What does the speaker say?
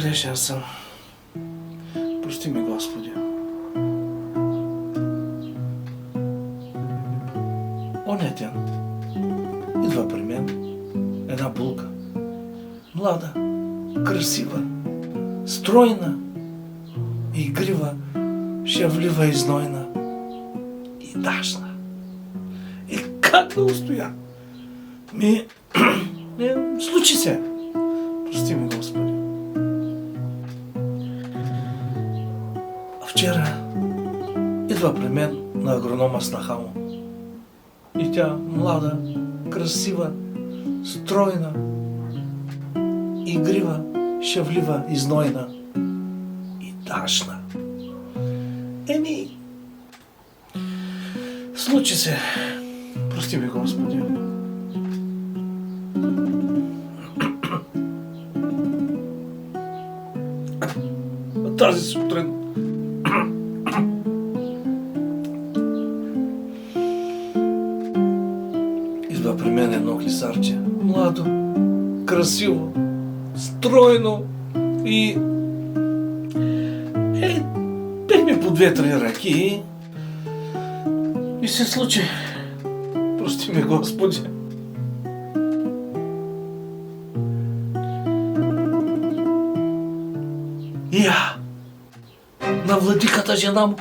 грешен съм. Прости ми, Господи. Оня ден идва при мен една булка. Млада, красива, стройна, игрива, шевлива и знойна и дашна. И как да устоя? Случи се. Прости ми, Господи. Вчера идва при мен на агронома снаха му. И тя млада, красива, стройна, игрива, шевлива и знойна и дашна. Случи се. Прости ми, Господи. Тази сутрин идва при мен едно клисарче. Младо, красиво, стройно и бех ми по 2-3 ръки и се случи. Прости ми, Господи. И я на владиката жена му